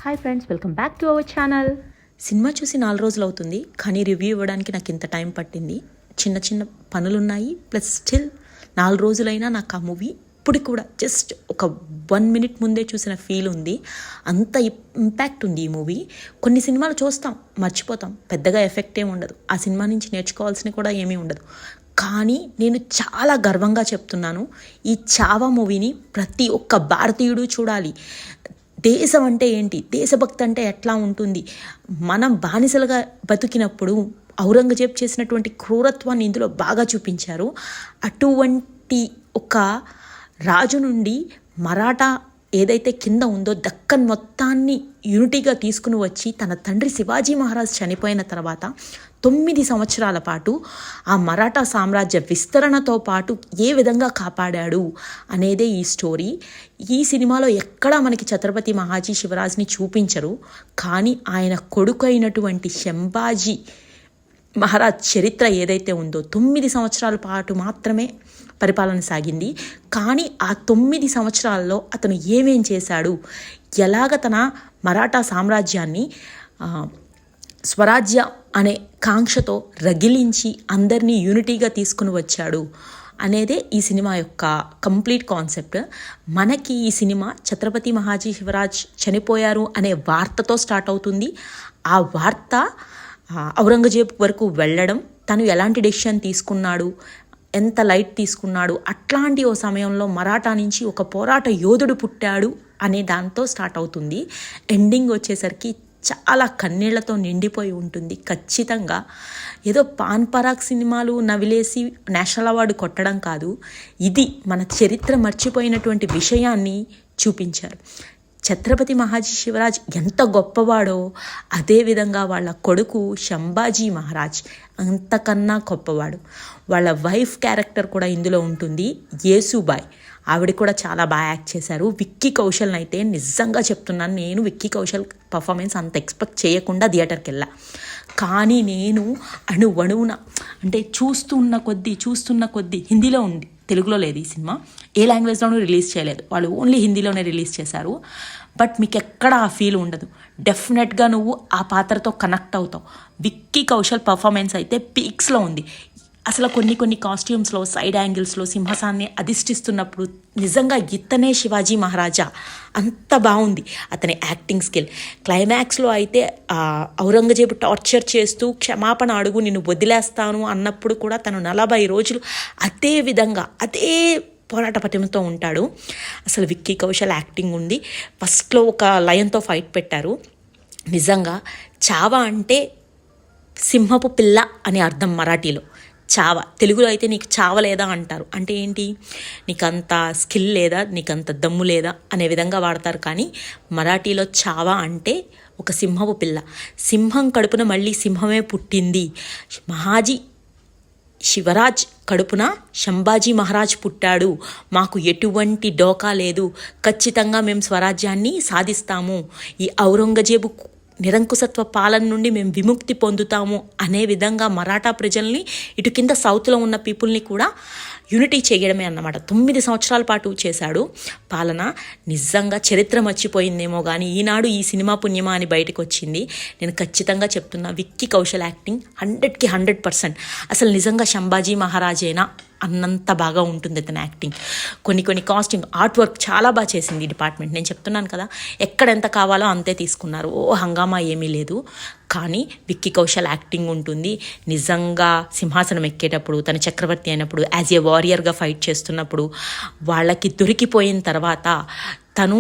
Hi friends, welcome back to our channel. Cinema చూసి 4 రోజులు అవుతుంది, కానీ రివ్యూ ఇవ్వడానికి నాకు ఇంత టైం పట్టింది. చిన్న చిన్న పనులున్నాయి, ప్లస్ స్టిల్ 4 రోజులైనా నాకు ఆ మూవీ ఇప్పుడు కూడా జస్ట్ ఒక 1 minute ముందే చూసిన ఫీల్ ఉంది. అంత ఇంపాక్ట్ ఉంది ఈ మూవీ. కొన్ని సినిమాలు చూస్తాం, మర్చిపోతాం, పెద్దగా ఎఫెక్ట్ ఏమి ఉండదు, ఆ సినిమా నుంచి నేర్చుకోవాల్సిన కూడా ఏమీ ఉండదు. కానీ నేను చాలా గర్వంగా చెప్తున్నాను, ఈ చావా మూవీని ప్రతి ఒక్క భారతీయుడు చూడాలి. దేశం అంటే ఏంటి, దేశభక్తి అంటే ఎట్లా ఉంటుంది, మనం బానిసలుగా బతికినప్పుడు ఔరంగజేబ్ చేసినటువంటి క్రూరత్వాన్ని ఇందులో బాగా చూపించారు. అటువంటి ఒక రాజు నుండి మరాఠా ఏదైతే కింద ఉందో దక్కన్ మొత్తాన్ని యూనిటీగా తీసుకుని వచ్చి తన తండ్రి శివాజీ మహారాజ్ చనిపోయిన తర్వాత 9 సంవత్సరాల పాటు ఆ మరాఠా సామ్రాజ్య విస్తరణతో పాటు ఏ విధంగా కాపాడాడు అనేదే ఈ స్టోరీ. ఈ సినిమాలో ఎక్కడా మనకి ఛత్రపతి మహాజీ శివరాజ్ని చూపించరు, కానీ ఆయన కొడుకు అయినటువంటి శంభాజీ మహారాజ్ చరిత్ర ఏదైతే ఉందో 9 సంవత్సరాల పాటు మాత్రమే పరిపాలన సాగింది. కానీ ఆ 9 సంవత్సరాల్లో అతను ఏమేం చేశాడు, ఎలాగ తన మరాఠా సామ్రాజ్యాన్ని స్వరాజ్య అనే కాంక్షతో రగిలించి అందరినీ యూనిటీగా తీసుకుని వచ్చాడు అనేదే ఈ సినిమా యొక్క కంప్లీట్ కాన్సెప్ట్. మనకి ఈ సినిమా ఛత్రపతి మహాజీ శివరాజ్ చనిపోయారు అనే వార్తతో స్టార్ట్ అవుతుంది. ఆ వార్త ఔరంగజేబ్ వరకు వెళ్ళడం, తను ఎలాంటి డెసిషన్ తీసుకున్నాడు, ఎంత లైట్ తీసుకున్నాడు, అట్లాంటి ఓ సమయంలో మరాఠా నుంచి ఒక పోరాట యోధుడు పుట్టాడు అనే దాంతో స్టార్ట్ అవుతుంది. ఎండింగ్ వచ్చేసరికి చాలా కన్నీళ్లతో నిండిపోయి ఉంటుంది. ఖచ్చితంగా ఏదో పాన్ పరాగ్ సినిమాలు నవిలేసి నేషనల్ అవార్డు కొట్టడం కాదు, ఇది మన చరిత్ర మర్చిపోయినటువంటి విషయాన్ని చూపించారు. ఛత్రపతి మహాజీ శివరాజ్ ఎంత గొప్పవాడో అదేవిధంగా వాళ్ళ కొడుకు శంభాజీ మహారాజ్ అంతకన్నా గొప్పవాడు. వాళ్ళ వైఫ్ క్యారెక్టర్ కూడా ఇందులో ఉంటుంది, యేసుబాయ్. ఆవిడ కూడా చాలా బాగా యాక్ట్ చేశారు. విక్కీ కౌశల్ని అయితే నిజంగా చెప్తున్నాను, నేను విక్కీ కౌశల్ పర్ఫార్మెన్స్ అంత ఎక్స్పెక్ట్ చేయకుండా థియేటర్కి వెళ్ళా. కానీ నేను అణువణువున అంటే చూస్తున్న కొద్దీ హిందీలో ఉంది, తెలుగులో లేదు. ఈ సినిమా ఏ లాంగ్వేజ్లోనూ రిలీజ్ చేయలేదు, వాళ్ళు ఓన్లీ హిందీలోనే రిలీజ్ చేశారు. బట్ మీకు ఎక్కడ ఆ ఫీల్ ఉండదు, డెఫినెట్గా నువ్వు ఆ పాత్రతో కనెక్ట్ అవుతావు. విక్కీ కౌశల్ పర్ఫార్మెన్స్ అయితే పీక్స్లో ఉంది. అసలు కొన్ని కాస్ట్యూమ్స్లో సైడ్ యాంగిల్స్లో సింహాసాన్ని అధిష్ఠిస్తున్నప్పుడు నిజంగా ఇతనే శివాజీ మహారాజా, అంత బాగుంది అతని యాక్టింగ్ స్కిల్. క్లైమాక్స్లో అయితే ఔరంగజేబు టార్చర్ చేస్తూ క్షమాపణ అడుగు, నిన్ను వదిలేస్తాను అన్నప్పుడు కూడా తను 40 రోజులు అదే విధంగా అదే పోరాట పటిమతో ఉంటాడు. అసలు విక్కీ కౌశల్ యాక్టింగ్ ఉంది. ఫస్ట్లో ఒక లయన్తో ఫైట్ పెట్టారు. నిజంగా చావా అంటే సింహపు పిల్ల అని అర్థం మరాఠీలో. చావా తెలుగులో అయితే నీకు చావలేదా అంటారు, అంటే ఏంటి, నీకంత స్కిల్ లేదా, నీకంత దమ్ము లేదా అనే విధంగా వాడతారు. కానీ మరాఠీలో చావా అంటే ఒక సింహపు పిల్ల, సింహం కడుపున మళ్ళీ సింహమే పుట్టింది. మహాజీ శివరాజ్ కడుపున శంభాజీ మహారాజ్ పుట్టాడు, మాకు ఎటువంటి డోకా లేదు, ఖచ్చితంగా మేము స్వరాజ్యాన్ని సాధిస్తాము, ఈ ఔరంగజేబు నిరంకుశత్వ పాలన నుండి మేము విముక్తి పొందుతాము అనే విధంగా మరాఠా ప్రజల్ని, ఇటు కింద సౌత్లో ఉన్న పీపుల్ని కూడా యూనిటీ చేయడమే అన్నమాట. 9 సంవత్సరాల పాటు చేశాడు పాలన. నిజంగా చరిత్ర మర్చిపోయిందేమో కానీ ఈనాడు ఈ సినిమా పుణ్యమా అని బయటకు వచ్చింది. నేను ఖచ్చితంగా చెప్తున్నా, విక్కీ కౌశల్ యాక్టింగ్ 100కి 100%. అసలు నిజంగా శంభాజీ మహారాజేనా అన్నంత బాగా ఉంటుంది అతని యాక్టింగ్. కొన్ని కాస్ట్యూమ్ ఆర్ట్ వర్క్ చాలా బాగా చేసింది ఈ డిపార్ట్మెంట్. నేను చెప్తున్నాను కదా, ఎక్కడ ఎంత కావాలో అంతే తీసుకున్నారు, హంగామా ఏమీ లేదు. కానీ విక్కీ కౌశల్ యాక్టింగ్ ఉంటుంది. నిజంగా సింహాసనం ఎక్కేటప్పుడు, తన చక్రవర్తి అయినప్పుడు, యాజ్ ఏ వారియర్గా ఫైట్ చేస్తున్నప్పుడు, వాళ్ళకి దొరికిపోయిన తర్వాత తను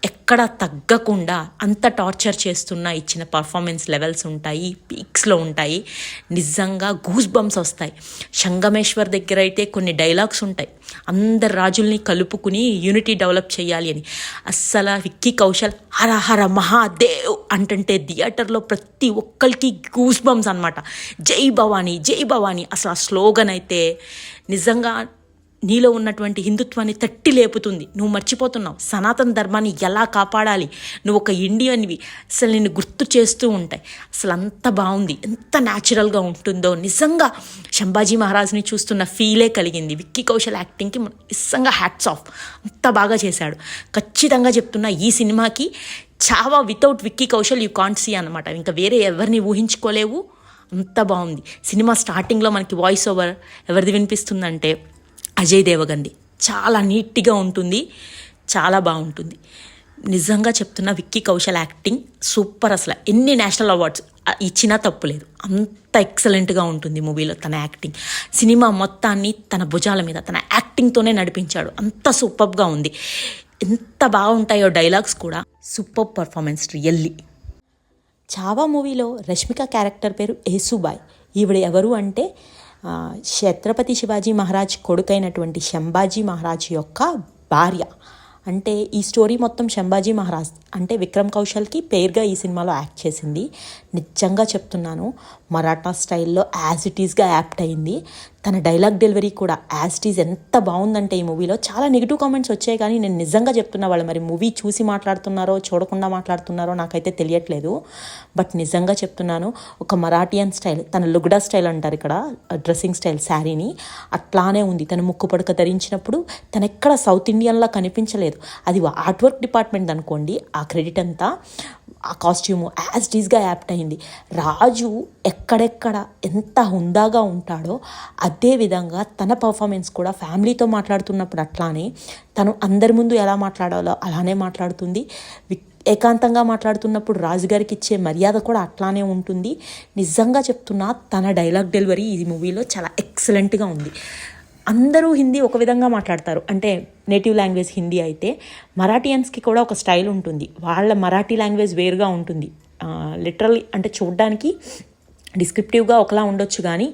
ఎక్కడ తగ్గకుండా అంత టార్చర్ చేస్తున్నా ఇచ్చిన పర్ఫార్మెన్స్ లెవెల్స్ ఉంటాయి, పీక్స్లో ఉంటాయి. నిజంగా గూస్ బంప్స్ వస్తాయి. సంగమేశ్వర్ దగ్గర అయితే కొన్ని డైలాగ్స్ ఉంటాయి, అందరు రాజుల్ని కలుపుకుని యూనిటీ డెవలప్ చేయాలి అని. అస్సలు విక్కీ కౌశల్ హర హర మహాదేవ్ అంటుంటే థియేటర్లో ప్రతి ఒక్కరికి గూస్ బంప్స్ అనమాట. జై భవానీ జై భవానీ, అసలు ఆ స్లోగన్ అయితే నిజంగా నీలో ఉన్నటువంటి హిందుత్వాన్ని తట్టి లేపుతుంది. నువ్వు మర్చిపోతున్నావు సనాతన ధర్మాన్ని ఎలా కాపాడాలి, నువ్వు ఒక ఇండియన్వి, అసలు నిన్ను గుర్తు చేస్తూ ఉంటాయి. అసలు అంత బాగుంది, ఎంత న్యాచురల్గా ఉంటుందో. నిజంగా శంభాజీ మహారాజ్ని చూస్తున్న ఫీలే కలిగింది. విక్కీ కౌశల్ యాక్టింగ్కి నిజంగా హ్యాట్స్ ఆఫ్, అంత బాగా చేశాడు. ఖచ్చితంగా చెప్తున్నా, ఈ సినిమాకి Chhaava without Vicky Kaushal you can't see అనమాట. ఇంకా వేరే ఎవరిని ఊహించుకోలేవు, అంత బాగుంది. సినిమా స్టార్టింగ్లో మనకి వాయిస్ ఓవర్ ఎవరిది వినిపిస్తుందంటే అజయ్ దేవగన్ది. చాలా నీట్గా ఉంటుంది, చాలా బాగుంటుంది. నిజంగా చెప్తున్నా, విక్కీ కౌశల్ యాక్టింగ్ సూపర్. అసలు ఎన్ని నేషనల్ అవార్డ్స్ ఇచ్చినా తప్పులేదు, అంత ఎక్సలెంట్గా ఉంటుంది మూవీలో తన యాక్టింగ్. సినిమా మొత్తాన్ని తన భుజాల మీద తన యాక్టింగ్తోనే నడిపించాడు, అంత సూపర్గా ఉంది. ఎంత బాగుంటాయో డైలాగ్స్ కూడా. Super performance really. చావా మూవీలో రష్మిక క్యారెక్టర్ పేరు యేసుబాయ్. ఈవిడ ఎవరు అంటే ఛత్రపతి శివాజీ మహారాజ్ కొడుకైనటువంటి శంభాజీ మహారాజ్ యొక్క భార్య. అంటే ఈ స్టోరీ మొత్తం శంభాజీ మహారాజ్ అంటే విక్రమ్ కౌశల్కి పేరుగా ఈ సినిమాలో యాక్ట్ చేసింది. నిజంగా చెప్తున్నాను, మరాఠా స్టైల్లో యాజ్ ఇట్ ఈస్గా యాప్ట్ అయింది. తన డైలాగ్ డెలివరీ కూడా యాజ్ ఇట్ ఈజ్ ఎంత బాగుందంటే ఈ మూవీలో. చాలా నెగిటివ్ కామెంట్స్ వచ్చాయి, కానీ నేను నిజంగా చెప్తున్నా, వాళ్ళు మరి మూవీ చూసి మాట్లాడుతున్నారో చూడకుండా మాట్లాడుతున్నారో నాకైతే తెలియట్లేదు. బట్ నిజంగా చెప్తున్నాను, ఒక మరాఠియన్ స్టైల్, తన లుగ్డా స్టైల్ అంటారు ఇక్కడ డ్రెస్సింగ్ స్టైల్, శారీని అట్లానే ఉంది. తను ముక్కు పడక ధరించినప్పుడు తను ఎక్కడ సౌత్ ఇండియన్లా కనిపించలేదు. అది ఆర్ట్ వర్క్ డిపార్ట్మెంట్ అనుకోండి, ఆ క్రెడిట్ అంతా ఆ కాస్ట్యూము యాజ్ ఇట్ ఈస్గా యాప్ట్ అయింది. రాజు ఎక్కడెక్కడ ఎంత హుందాగా ఉంటాడో అదేవిధంగా తన పర్ఫార్మెన్స్ కూడా ఫ్యామిలీతో మాట్లాడుతున్నప్పుడు అట్లానే, తను అందరి ముందు ఎలా మాట్లాడాలో అలానే మాట్లాడుతుంది. ఏకాంతంగా మాట్లాడుతున్నప్పుడు రాజుగారికి ఇచ్చే మర్యాద కూడా అట్లానే ఉంటుంది. నిజంగా చెప్తున్నా, తన డైలాగ్ డెలివరీ ఈ మూవీలో చాలా ఎక్సలెంట్గా ఉంది. అందరూ హిందీ ఒక విధంగా మాట్లాడతారు, అంటే నేటివ్ లాంగ్వేజ్ హిందీ అయితే మరాఠియన్స్కి కూడా ఒక స్టైల్ ఉంటుంది. వాళ్ళ మరాఠీ లాంగ్వేజ్ వేరుగా ఉంటుంది. లిటరల్లీ అంటే చూడడానికి డిస్క్రిప్టివ్గా ఒకలా ఉండొచ్చు, కానీ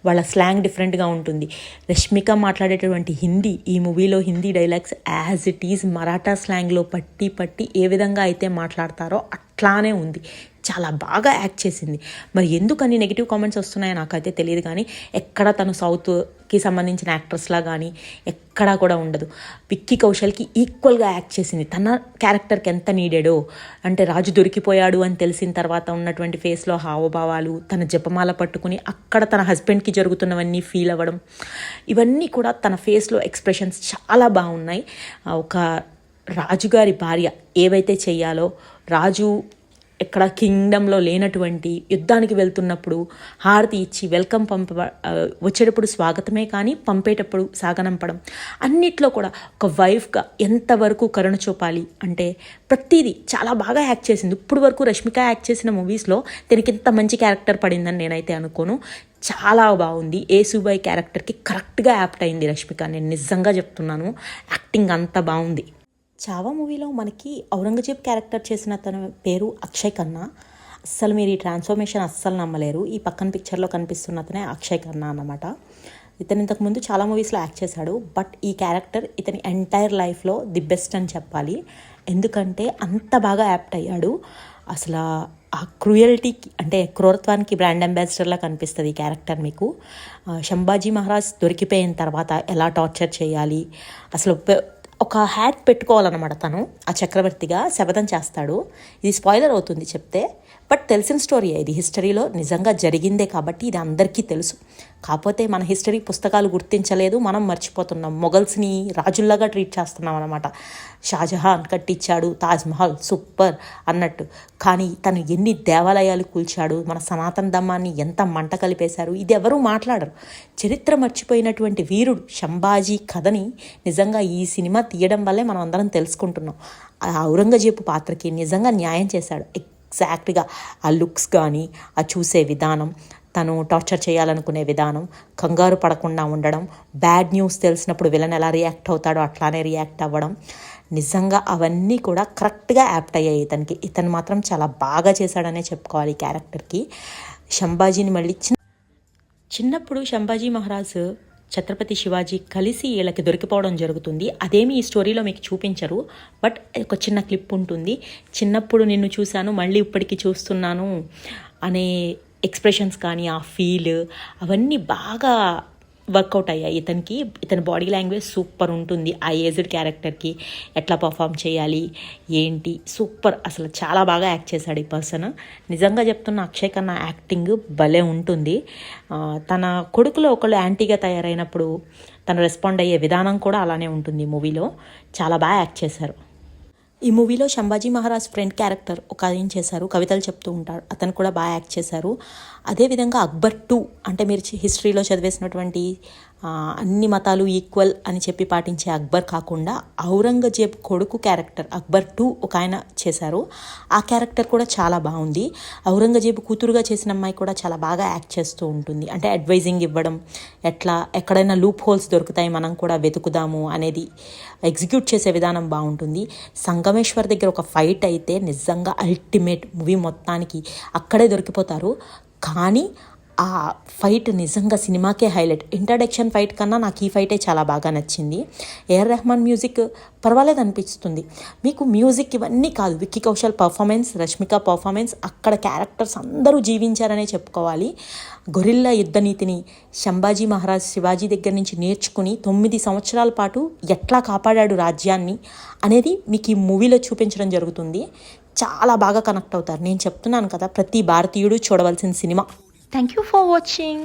వాళ్ళ స్లాంగ్ డిఫరెంట్గా ఉంటుంది. రష్మిక మాట్లాడేటటువంటి హిందీ, ఈ మూవీలో Hindi dialogues as it is Maratha స్లాంగ్లో పట్టి ఏ విధంగా అయితే మాట్లాడతారో అట్లానే ఉంది. చాలా బాగా యాక్ట్ చేసింది. మరి ఎందుకని నెగిటివ్ కామెంట్స్ వస్తున్నాయో నాకైతే తెలియదు, కానీ ఎక్కడ తను సౌత్కి సంబంధించిన యాక్ట్రెస్లా కానీ ఎక్కడా కూడా ఉండదు. విక్కీ కౌశల్కి ఈక్వల్గా యాక్ట్ చేసింది. తన క్యారెక్టర్కి ఎంత నీడెడో, అంటే రాజు దొరికిపోయాడు అని తెలిసిన తర్వాత ఉన్నటువంటి ఫేస్లో హావభావాలు, తన జపమాల పట్టుకుని అక్కడ తన హస్బెండ్కి జరుగుతున్నవన్నీ ఫీల్ అవ్వడం, ఇవన్నీ కూడా తన ఫేస్లో ఎక్స్ప్రెషన్స్ చాలా బాగున్నాయి. ఒక రాజుగారి భార్య ఏవైతే చెయ్యాలో, రాజు ఎక్కడ కింగ్డంలో లేనటువంటి యుద్ధానికి వెళ్తున్నప్పుడు హారతి ఇచ్చి వెల్కమ్ వచ్చేటప్పుడు స్వాగతమే కానీ పంపేటప్పుడు సాగనంపడం, అన్నిట్లో కూడా ఒక వైఫ్గా ఎంతవరకు కరుణ చూపాలి అంటే ప్రతిదీ చాలా బాగా యాక్ట్ చేసింది. ఇప్పుడు వరకు రష్మిక యాక్ట్ చేసిన మూవీస్లో దీనికి ఇంత మంచి క్యారెక్టర్ పడిందని నేనైతే అనుకోను. చాలా బాగుంది. యేసుబాయ్ క్యారెక్టర్కి కరెక్ట్గా యాప్ట్ అయింది రష్మిక. నేను నిజంగా చెప్తున్నాను, యాక్టింగ్ అంత బాగుంది. చావా మూవీలో మనకి ఔరంగజేబ్ క్యారెక్టర్ చేసిన తన పేరు అక్షయ్ ఖన్నా. అస్సలు మీరు ఈ ట్రాన్స్ఫర్మేషన్ అస్సలు నమ్మలేరు. ఈ పక్కన పిక్చర్లో కనిపిస్తున్న అతనే అక్షయ్ ఖన్నా అన్నమాట. ఇతను ఇంతకుముందు చాలా మూవీస్లో యాక్ట్ చేశాడు, బట్ ఈ క్యారెక్టర్ ఇతని ఎంటైర్ లైఫ్లో ది బెస్ట్ అని చెప్పాలి. ఎందుకంటే అంత బాగా యాప్ట్ అయ్యాడు. అసలు ఆ క్రూయల్టీకి అంటే క్రూరత్వానికి బ్రాండ్ అంబాసిడర్లా కనిపిస్తుంది ఈ క్యారెక్టర్ మీకు. శంభాజీ మహారాజ్ దొరికిపోయిన తర్వాత ఎలా టార్చర్ చేయాలి, అసలు ఒక హ్యాట్ పెట్టుకోవాలన్నమాట. తను ఆ చక్రవర్తిగా శపథం చేస్తాడు. ఇది స్పాయిలర్ అవుతుంది చెప్తే, బట్ తెలిసిన స్టోరీ. ఇది హిస్టరీలో నిజంగా జరిగిందే కాబట్టి ఇది అందరికీ తెలుసు. కాకపోతే మన హిస్టరీ పుస్తకాలు గుర్తించలేదు, మనం మర్చిపోతున్నాం. మొఘల్స్ని రాజుల్లాగా ట్రీట్ చేస్తున్నాం అనమాట. షాజహాన్ కట్టించాడు తాజ్మహల్ సూపర్ అన్నట్టు, కానీ తను ఎన్ని దేవాలయాలు కూల్చాడు, మన సనాతన ధర్మాన్ని ఎంత మంట కలిపేశారు, ఇది ఎవరూ మాట్లాడరు. చరిత్ర మర్చిపోయినటువంటి వీరుడు శంభాజీ కథని నిజంగా ఈ సినిమా తీయడం వల్లే మనం అందరం తెలుసుకుంటున్నాం. ఆ ఔరంగజేబు పాత్రకి నిజంగా న్యాయం చేశాడు. ఎగ్జాక్ట్గా ఆ లుక్స్ కానీ, ఆ చూసే విధానం, తను టార్చర్ చేయాలనుకునే విధానం, కంగారు పడకుండా ఉండడం, బ్యాడ్ న్యూస్ తెలిసినప్పుడు విలన్ ఎలా రియాక్ట్ అవుతాడో అట్లానే రియాక్ట్ అవ్వడం, నిజంగా అవన్నీ కూడా కరెక్ట్గా యాప్ట్ అయ్యాయి ఇతనికి. ఇతను మాత్రం చాలా బాగా చేశాడనే చెప్పుకోవాలి ఈ క్యారెక్టర్కి. శంభాజీని మళ్ళీ చిన్నప్పుడు శంభాజీ మహారాజ్ ఛత్రపతి శివాజీ కలిసి వీళ్ళకి దొరికిపోవడం జరుగుతుంది. అదేమి ఈ స్టోరీలో మీకు చూపించరు, బట్ ఒక చిన్న క్లిప్ ఉంటుంది. చిన్నప్పుడు నిన్ను చూశాను మళ్ళీ ఇప్పటికీ చూస్తున్నాను అనే ఎక్స్ప్రెషన్స్ కానీ, ఆ ఫీల్ అవన్నీ బాగా వర్కౌట్ అయ్యాయి ఇతనికి. ఇతని బాడీ లాంగ్వేజ్ సూపర్ ఉంటుంది. ఆ ఏజ్డ్ క్యారెక్టర్కి ఎట్లా పర్ఫామ్ చేయాలి ఏంటి సూపర్. అసలు చాలా బాగా యాక్ట్ చేశాడు ఈ పర్సన్. నిజంగా చెప్తున్న అక్షయ్ ఖన్నా యాక్టింగ్ భలే ఉంటుంది. తన కొడుకులో ఒకళ్ళు యాంటీగా తయారైనప్పుడు తను రెస్పాండ్ అయ్యే విధానం కూడా అలానే ఉంటుంది మూవీలో. చాలా బాగా యాక్ట్ చేశారు. ఈ మూవీలో శంభాజీ మహారాజ్ ఫ్రెండ్ క్యారెక్టర్ ఒక ఆయన చేశారు, కవితలు చెప్తూ ఉంటాడు, అతను కూడా బాగా యాక్ట్ చేశారు. అదేవిధంగా అక్బర్ 2 అంటే మీరు హిస్టరీలో చదివేసినటువంటి అన్ని మతాలు ఈక్వల్ అని చెప్పి పాటించే అక్బర్ కాకుండా ఔరంగజేబ్ కొడుకు క్యారెక్టర్ అక్బర్ 2 ఒక ఆయన చేశారు. ఆ క్యారెక్టర్ కూడా చాలా బాగుంది. ఔరంగజేబు కూతురుగా చేసిన అమ్మాయి కూడా చాలా బాగా యాక్ట్ చేస్తూ ఉంటుంది. అంటే అడ్వైజింగ్ ఇవ్వడం, ఎక్కడైనా లూప్ హోల్స్ దొరుకుతాయి మనం కూడా వెతుకుదాము అనేది ఎగ్జిక్యూట్ చేసే విధానం బాగుంటుంది. సంగమేశ్వర్ దగ్గర ఒక ఫైట్ అయితే నిజంగా అల్టిమేట్, మూవీ మొత్తానికి అక్కడే దొరికిపోతారు. కానీ ఆ ఫైట్ నిజంగా సినిమాకే హైలైట్. ఇంట్రడక్షన్ ఫైట్ కన్నా నాకు ఈ ఫైటే చాలా బాగా నచ్చింది. ఏఆర్ రెహమాన్ మ్యూజిక్ పర్వాలేదు అనిపిస్తుంది. మీకు మ్యూజిక్ ఇవన్నీ కాదు, విక్కీ కౌశల్ పర్ఫార్మెన్స్, రష్మిక పర్ఫార్మెన్స్, అక్కడ క్యారెక్టర్స్ అందరూ జీవించారనే చెప్పుకోవాలి. గొరిల్లా యుద్ధనీతిని శంభాజీ మహారాజ్ శివాజీ దగ్గర నుంచి నేర్చుకుని 9 సంవత్సరాల పాటు ఎట్లా కాపాడాడు రాజ్యాన్ని అనేది మీకు ఈ మూవీలో చూపించడం జరుగుతుంది. చాలా బాగా కనెక్ట్ అవుతారు. నేను చెప్తున్నాను కదా, ప్రతి భారతీయుడు చూడవలసిన cinema. Thank you for watching.